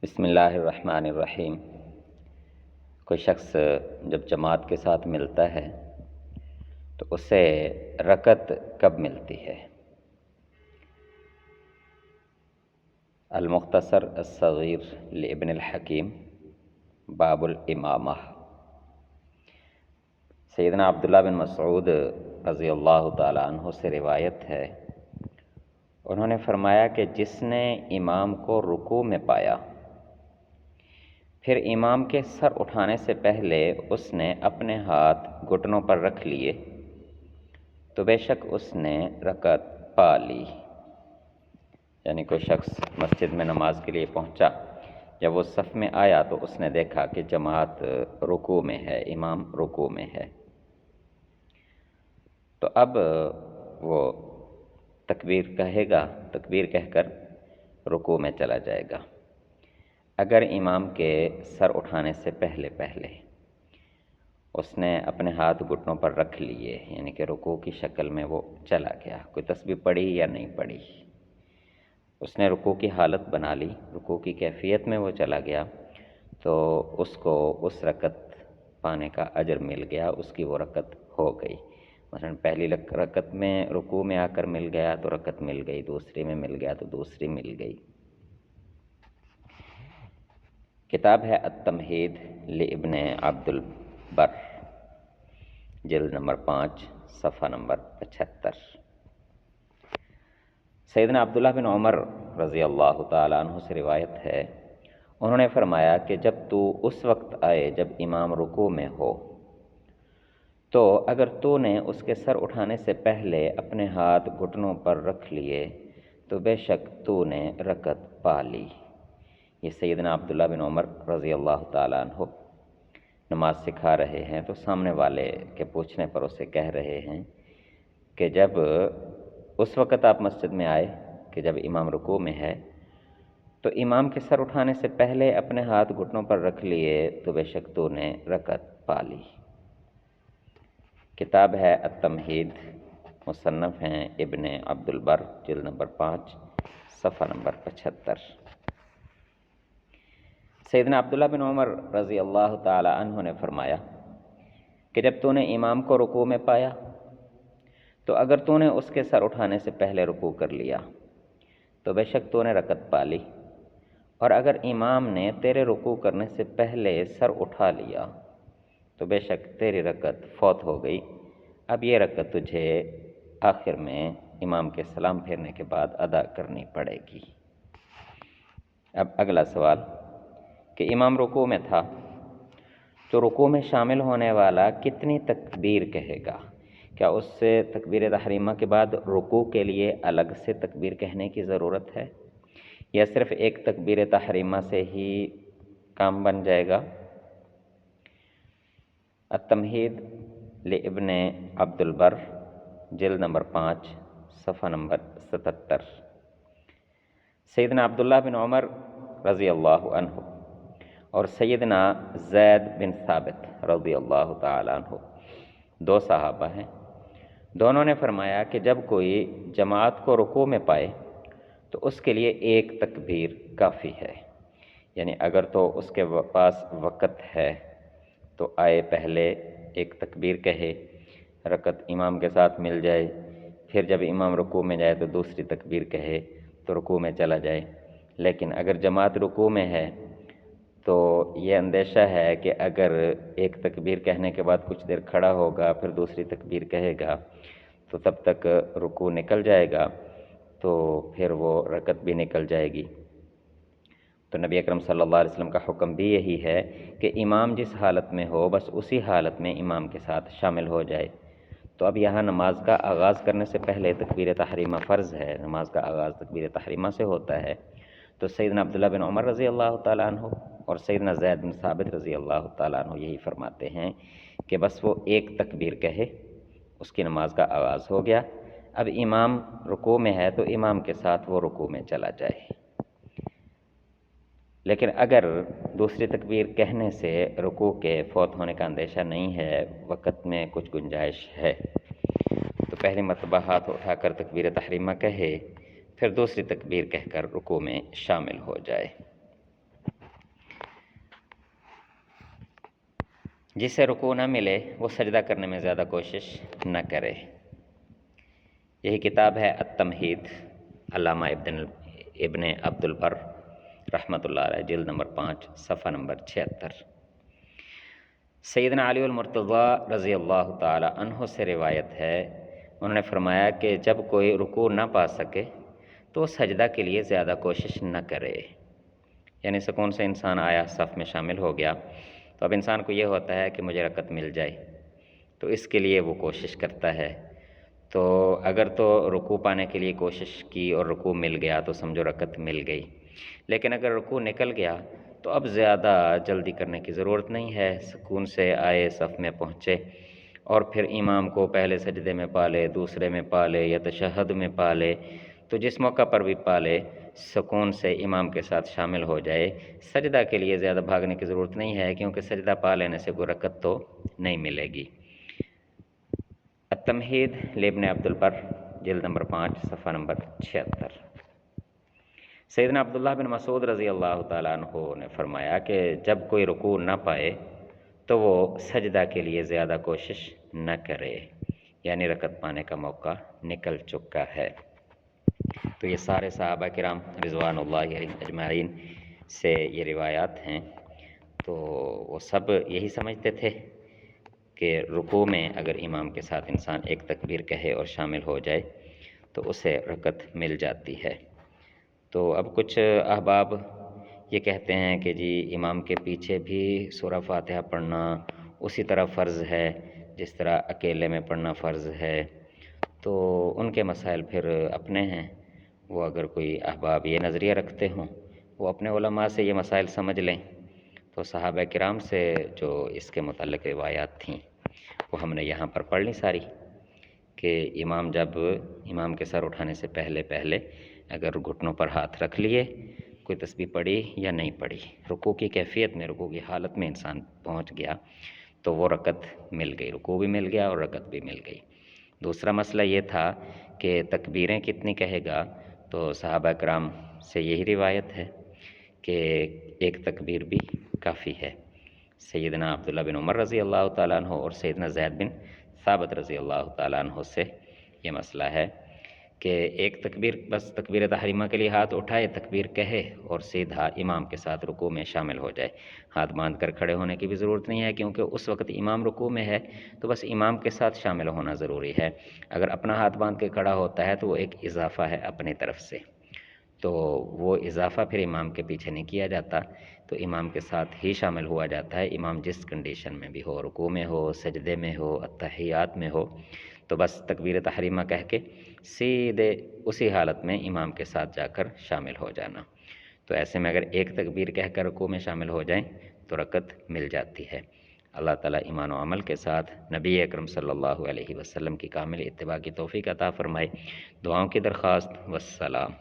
بسم اللہ الرحمن الرحیم۔ کوئی شخص جب جماعت کے ساتھ ملتا ہے تو اسے رکعت کب ملتی ہے؟ المختصر الصغیر لابن الحکیم باب الامامہ۔ سیدنا عبداللہ بن مسعود رضی اللہ تعالی عنہ سے روایت ہے، انہوں نے فرمایا کہ جس نے امام کو رکوع میں پایا پھر امام کے سر اٹھانے سے پہلے اس نے اپنے ہاتھ گھٹنوں پر رکھ لیے تو بے شک اس نے رکعت پا لی۔ یعنی کوئی شخص مسجد میں نماز کے لیے پہنچا، جب وہ صف میں آیا تو اس نے دیکھا کہ جماعت رکوع میں ہے، امام رکوع میں ہے، تو اب وہ تکبیر کہے گا، تکبیر کہہ کر رکوع میں چلا جائے گا۔ اگر امام کے سر اٹھانے سے پہلے اس نے اپنے ہاتھ گھٹنوں پر رکھ لیے، یعنی کہ رکوع کی شکل میں وہ چلا گیا، کوئی تسبیح پڑھی یا نہیں پڑھی، اس نے رکوع کی حالت بنا لی، رکوع کی کیفیت میں وہ چلا گیا، تو اس کو اس رکعت پانے کا اجر مل گیا، اس کی وہ رکعت ہو گئی۔ مثلا پہلی رکعت میں رکوع میں آ کر مل گیا تو رکعت مل گئی، دوسری میں مل گیا تو دوسری مل گئی۔ کتاب ہے التمہید لابن عبد البر، جلد نمبر 5، صفحہ نمبر 75۔ سیدنا عبداللہ بن عمر رضی اللہ تعالیٰ عنہ سے روایت ہے، انہوں نے فرمایا کہ جب تو اس وقت آئے جب امام رکوع میں ہو تو اگر تو نے اس کے سر اٹھانے سے پہلے اپنے ہاتھ گھٹنوں پر رکھ لیے تو بے شک تو نے رکعت پا لی۔ یہ سیدنا عبداللہ بن عمر رضی اللہ تعالیٰ عنہ نماز سکھا رہے ہیں، تو سامنے والے کے پوچھنے پر اسے کہہ رہے ہیں کہ جب اس وقت آپ مسجد میں آئے کہ جب امام رکوع میں ہے تو امام کے سر اٹھانے سے پہلے اپنے ہاتھ گھٹنوں پر رکھ لیے تو بے شک تو نے رکعت پا لی۔ کتاب ہے التمہید، مصنف ہیں ابن عبد البر، جلد نمبر 5، صفحہ نمبر 75۔ سیدنا عبداللہ بن عمر رضی اللہ تعالی عنہ نے فرمایا کہ جب تو نے امام کو رکوع میں پایا تو اگر تو نے اس کے سر اٹھانے سے پہلے رکوع کر لیا تو بے شک تو نے رکعت پا لی، اور اگر امام نے تیرے رکوع کرنے سے پہلے سر اٹھا لیا تو بے شک تیری رکعت فوت ہو گئی۔ اب یہ رکعت تجھے آخر میں امام کے سلام پھیرنے کے بعد ادا کرنی پڑے گی۔ اب اگلا سوال کہ امام رکوع میں تھا تو رکوع میں شامل ہونے والا کتنی تکبیر کہے گا؟ کیا اس سے تکبیر تحریمہ کے بعد رکوع کے لیے الگ سے تکبیر کہنے کی ضرورت ہے، یا صرف ایک تکبیر تحریمہ سے ہی کام بن جائے گا؟ التمہید لابن عبد البر، جلد نمبر 5، صفحہ نمبر 77۔ سیدنا عبداللہ بن عمر رضی اللہ عنہ اور سیدنا زید بن ثابت رضی اللہ تعالی عنہ دو صحابہ ہیں، دونوں نے فرمایا کہ جب کوئی جماعت کو رکوع میں پائے تو اس کے لیے ایک تکبیر کافی ہے۔ یعنی اگر تو اس کے پاس وقت ہے تو آئے پہلے ایک تکبیر کہے، رکعت امام کے ساتھ مل جائے، پھر جب امام رکوع میں جائے تو دوسری تکبیر کہے تو رکوع میں چلا جائے۔ لیکن اگر جماعت رکوع میں ہے تو یہ اندیشہ ہے کہ اگر ایک تکبیر کہنے کے بعد کچھ دیر کھڑا ہوگا پھر دوسری تکبیر کہے گا تو تب تک رکوع نکل جائے گا، تو پھر وہ رکعت بھی نکل جائے گی۔ تو نبی اکرم صلی اللہ علیہ وسلم کا حکم بھی یہی ہے کہ امام جس حالت میں ہو بس اسی حالت میں امام کے ساتھ شامل ہو جائے۔ تو اب یہاں نماز کا آغاز کرنے سے پہلے تکبیر تحریمہ فرض ہے، نماز کا آغاز تکبیر تحریمہ سے ہوتا ہے، تو سیدنا عبداللہ بن عمر رضی اللہ تعالیٰ عنہ اور سیدنا زید بن ثابت رضی اللہ تعالیٰ عنہ یہی فرماتے ہیں کہ بس وہ ایک تکبیر کہے، اس کی نماز کا آغاز ہو گیا، اب امام رکوع میں ہے تو امام کے ساتھ وہ رکوع میں چلا جائے۔ لیکن اگر دوسری تکبیر کہنے سے رکوع کے فوت ہونے کا اندیشہ نہیں ہے، وقت میں کچھ گنجائش ہے، تو پہلی مرتبہ ہاتھ اٹھا کر تکبیر تحریمہ کہے، پھر دوسری تکبیر کہہ کر رکوع میں شامل ہو جائے۔ جسے رکوع نہ ملے وہ سجدہ کرنے میں زیادہ کوشش نہ کرے۔ یہی کتاب ہے التمہید، علامہ ابن عبد البر رحمۃ اللہ علیہ، جلد نمبر 5 صفحہ نمبر 76۔ سیدنا علی المرتضیٰ رضی اللہ تعالی عنہ سے روایت ہے، انہوں نے فرمایا کہ جب کوئی رکوع نہ پا سکے تو سجدہ کے لیے زیادہ کوشش نہ کرے۔ یعنی سکون سے انسان آیا، صف میں شامل ہو گیا، تو اب انسان کو یہ ہوتا ہے کہ مجھے رکعت مل جائے، تو اس کے لیے وہ کوشش کرتا ہے۔ تو اگر تو رکوع پانے کے لیے کوشش کی اور رکوع مل گیا تو سمجھو رکعت مل گئی، لیکن اگر رکوع نکل گیا تو اب زیادہ جلدی کرنے کی ضرورت نہیں ہے، سکون سے آئے، صف میں پہنچے اور پھر امام کو پہلے سجدے میں پا لے، دوسرے میں پا لے یا تشہد میں پا لے، تو جس موقع پر بھی پا لے سکون سے امام کے ساتھ شامل ہو جائے۔ سجدہ کے لیے زیادہ بھاگنے کی ضرورت نہیں ہے، کیونکہ سجدہ پا لینے سے کوئی رکعت تو نہیں ملے گی۔ التمہید لابن عبد البر، جلد نمبر 5 صفحہ نمبر 76۔ سیدنا عبداللہ بن مسعود رضی اللہ تعالیٰ عنہ نے فرمایا کہ جب کوئی رکوع نہ پائے تو وہ سجدہ کے لیے زیادہ کوشش نہ کرے، یعنی رکعت پانے کا موقع نکل چکا ہے۔ تو یہ سارے صحابہ کرام رضوان اللہ علیہم اجمعین سے یہ روایات ہیں، تو وہ سب یہی سمجھتے تھے کہ رکوع میں اگر امام کے ساتھ انسان ایک تکبیر کہے اور شامل ہو جائے تو اسے رکعت مل جاتی ہے۔ تو اب کچھ احباب یہ کہتے ہیں کہ جی امام کے پیچھے بھی سورہ فاتحہ پڑھنا اسی طرح فرض ہے جس طرح اکیلے میں پڑھنا فرض ہے، تو ان کے مسائل پھر اپنے ہیں۔ وہ اگر کوئی احباب یہ نظریہ رکھتے ہوں وہ اپنے علماء سے یہ مسائل سمجھ لیں۔ تو صحابہ کرام سے جو اس کے متعلق روایات تھیں وہ ہم نے یہاں پر پڑھ لی ساری، کہ امام کے سر اٹھانے سے پہلے اگر گھٹنوں پر ہاتھ رکھ لیے، کوئی تسبیح پڑھی یا نہیں پڑھی، رکوع کی کیفیت میں، رکوع کی حالت میں انسان پہنچ گیا تو وہ رکعت مل گئی، رکوع بھی مل گیا اور رکعت بھی مل گئی۔ دوسرا مسئلہ یہ تھا کہ تکبیریں کتنی کہے گا، تو صحابہ کرام سے یہی روایت ہے کہ ایک تکبیر بھی کافی ہے۔ سیدنا عبداللہ بن عمر رضی اللہ تعالیٰ عنہ اور سیدنا زید بن ثابت رضی اللہ تعالیٰ عنہ سے یہ مسئلہ ہے کہ ایک تکبیر بس، تکبیر تحریمہ کے لیے ہاتھ اٹھائے، تکبیر کہے اور سیدھا امام کے ساتھ رکوع میں شامل ہو جائے۔ ہاتھ باندھ کر کھڑے ہونے کی بھی ضرورت نہیں ہے، کیونکہ اس وقت امام رکوع میں ہے تو بس امام کے ساتھ شامل ہونا ضروری ہے۔ اگر اپنا ہاتھ باندھ کے کھڑا ہوتا ہے تو وہ ایک اضافہ ہے اپنی طرف سے، تو وہ اضافہ پھر امام کے پیچھے نہیں کیا جاتا، تو امام کے ساتھ ہی شامل ہوا جاتا ہے، امام جس کنڈیشن میں بھی ہو، رکوع میں ہو، سجدے میں ہو، اتحیات میں ہو، تو بس تکبیر تحریمہ کہہ کے سیدھے اسی حالت میں امام کے ساتھ جا کر شامل ہو جانا۔ تو ایسے میں اگر ایک تکبیر کہہ کر رکوع میں شامل ہو جائیں تو رکعت مل جاتی ہے۔ اللہ تعالیٰ ایمان و عمل کے ساتھ نبی اکرم صلی اللہ علیہ وسلم کی کامل اتباع کی توفیق عطا فرمائے۔ دعاؤں کی درخواست، والسلام۔